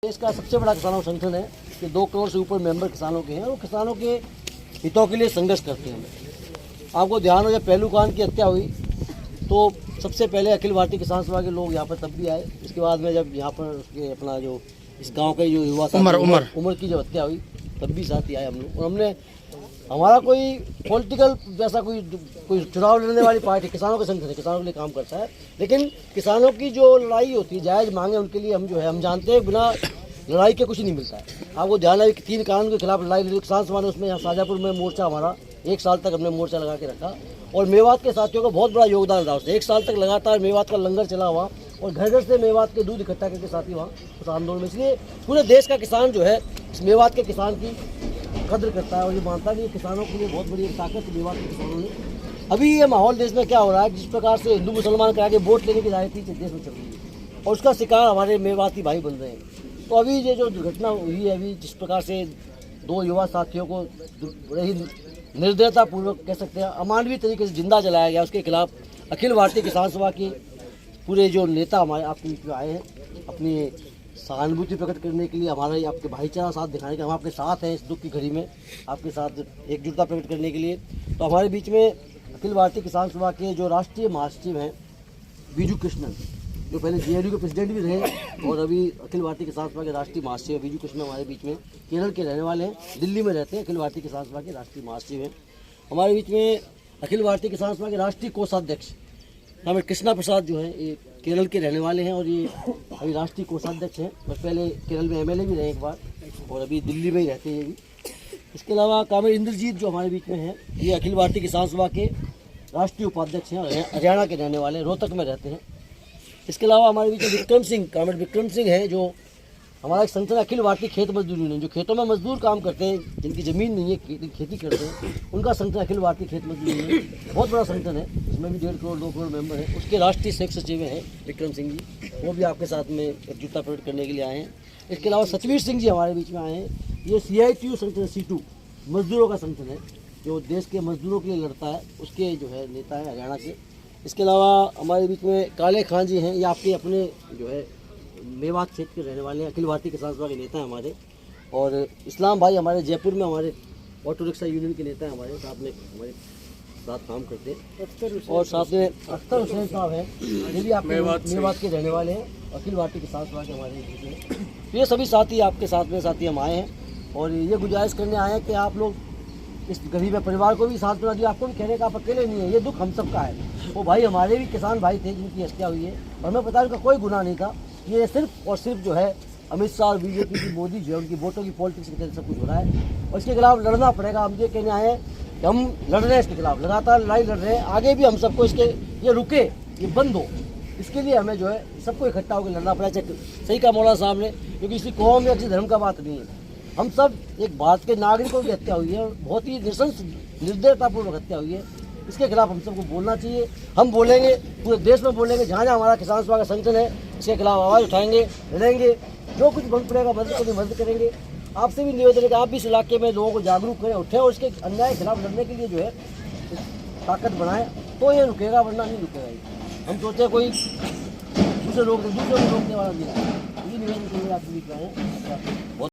देश का सबसे बड़ा किसानों का संगठन है कि 2 करोड़ से ऊपर मेंबर किसानों के हैं और किसानों के हितों के लिए संघर्ष करते हैं। आपको ध्यान हो, जब पहलू खान की हत्या हुई तो सबसे पहले अखिल भारतीय किसान सभा के लोग यहाँ पर तब भी आए। इसके बाद में जब यहाँ पर उसके अपना जो इस गांव के जो युवा उमर की जब हत्या हुई तब भी साथ ही आए हम लोग। और हमने हमारा कोई पॉलिटिकल जैसा कोई चुनाव लड़ने वाली पार्टी, किसानों का संगठन है, किसानों के लिए काम करता है। लेकिन किसानों की जो लड़ाई होती है, जायज़ मांगे, उनके लिए हम जो है हम जानते हैं बिना लड़ाई के कुछ नहीं मिलता है। आपको ध्यान है कि 3 कानून के खिलाफ लड़ाई लड़ी किसान सभा ने, उसमें यहाँ शाजापुर में मोर्चा हमारा 1 साल तक हमने मोर्चा लगा के रखा और मेवात के साथियों का बहुत बड़ा योगदान रहा। उसने 1 साल तक लगातार मेवात का लंगर चला हुआ और घर घर से मेवात के दूध इकट्ठा करके साथी वहाँ उस आंदोलन में। इसलिए पूरे देश का किसान जो है इस मेवात के किसान की कद्र करता है और ये मानता है कि किसानों के लिए बहुत बड़ी एक ताकत मेवात के किसानों ने। अभी ये माहौल देश में क्या हो रहा है, जिस प्रकार से हिंदू मुसलमान के आगे वोट लेने की राजनीति देश में चल रही है और उसका शिकार हमारे मेवाती भाई बन रहे हैं। तो अभी ये जो दुर्घटना हुई है, अभी जिस प्रकार से 2 युवा साथियों को बड़े ही निर्दयतापूर्वक कह सकते हैं अमानवीय तरीके से जिंदा जलाया गया, उसके खिलाफ अखिल भारतीय किसान सभा के पूरे जो नेता हमारे आपके बीच में आए हैं अपनी सहानुभूति प्रकट करने के लिए, हमारा आपके भाईचारा साथ दिखाने के, हम आपके साथ हैं इस दुख की घड़ी में, आपके साथ एकजुटता प्रकट करने के लिए। तो हमारे बीच में अखिल भारतीय किसान सभा के जो राष्ट्रीय महासचिव हैं बीजू कृष्णन, जो पहले जेएनयू के प्रेसिडेंट भी रहे और अभी अखिल भारतीय किसान सभा के राष्ट्रीय महासचिव बीजू कृष्णन हमारे बीच में, केरल के रहने वाले हैं, दिल्ली में रहते हैं, अखिल भारतीय किसान सभा के राष्ट्रीय महासचिव हैं। हमारे बीच में अखिल भारतीय किसान सभा के राष्ट्रीय कोषाध्यक्ष हमें कृष्णा प्रसाद जो है, ये केरल के रहने वाले हैं और ये अभी राष्ट्रीय कोषाध्यक्ष हैं और पहले केरल में एमएलए भी रहे एक बार और अभी दिल्ली में ही रहते हैं ये भी। इसके अलावा कामिल इंद्रजीत जो हमारे बीच में हैं, ये अखिल भारतीय किसान सभा के राष्ट्रीय उपाध्यक्ष हैं, हरियाणा के रहने वाले, रोहतक में रहते हैं। इसके अलावा हमारे बीच में कामिल विक्रम सिंह है, जो हमारा एक संगठन अखिल भारतीय खेत मजदूर यूनियन, जो खेतों में मजदूर काम करते हैं, जिनकी ज़मीन नहीं है, खेती करते हैं, उनका संगठन अखिल भारतीय खेत मजदूर यूनियन बहुत बड़ा संगठन है, इसमें भी 1.5 करोड़ 2 करोड़ मेंबर हैं। उसके राष्ट्रीय संयुक्त सचिव हैं विक्रम सिंह जी, वो भी आपके साथ में एकजुटता प्रकट करने के लिए आए हैं। इसके अलावा सतवीर सिंह जी हमारे बीच में आए हैं, ये CITU संगठन C2 मजदूरों का संगठन है, जो देश के मजदूरों के लिए लड़ता है, उसके जो है नेता है हरियाणा से। इसके अलावा हमारे बीच में काले खान जी हैं, ये आपके अपने जो है मेवात क्षेत्र के रहने वाले हैं, अखिल भारतीय किसान सभा के नेता हैं हमारे। और इस्लाम भाई हमारे जयपुर में हमारे ऑटो रिक्शा यूनियन के नेता हैं, हमारे साथ में हमारे साथ काम करते हैं। और साथ में अख्तर हुसैन साहब हैं, ये भी आपके मेवात के रहने वाले हैं, अखिल भारतीय किसान सभा के हमारे। तो ये सभी साथी आपके साथ में साथी हम आए हैं और ये गुजारिश करने आए हैं कि आप लोग इस गरीब परिवार को भी साथ बना दिया। आपको भी कहने का आप अकेले नहीं है, ये दुख हम सबका है। वो भाई हमारे भी किसान भाई थे जिनकी हत्या हुई है और हमें पता है उनका कोई गुनाह नहीं था। ये सिर्फ और सिर्फ जो है अमित शाह और बीजेपी की, मोदी जो है उनकी वोटों की पॉलिटिक्स के तहत सब कुछ हो रहा है और इसके खिलाफ लड़ना पड़ेगा। हम ये कहने आए हैं कि हम लड़ रहे हैं इसके खिलाफ, लगातार लड़ाई लड़ रहे हैं, आगे भी हम सबको इसके ये रुके, ये बंद हो, इसके लिए हमें जो है सबको इकट्ठा होकर लड़ना पड़ेगा। सही कहा मौलाना साहब ने, क्योंकि किसी कौम या किसी धर्म का बात नहीं है, हम सब एक भारत के नागरिकों की हत्या हुई है और बहुत ही नृशंस निर्दयतापूर्वक हत्या हुई है। इसके खिलाफ हम सबको बोलना चाहिए, हम बोलेंगे, पूरे देश में बोलेंगे, जहाँ जहाँ हमारा किसान सभा का संगठन है इसके खिलाफ आवाज़ उठाएंगे, लड़ेंगे, जो कुछ बन पड़ेगा मदद करेंगे। आपसे भी निवेदन है कि आप भी इस इलाके में लोगों को जागरूक करें, उठें और इसके अन्याय के खिलाफ लड़ने के लिए जो है ताकत बनाएं, तो ये रुकेगा, वरना नहीं रुकेगा। हम सोचते हैं कोई दूसरे लोग को रोकने वाला नहीं है। ये निवेदन के लिए आपके बीच में आए हैं।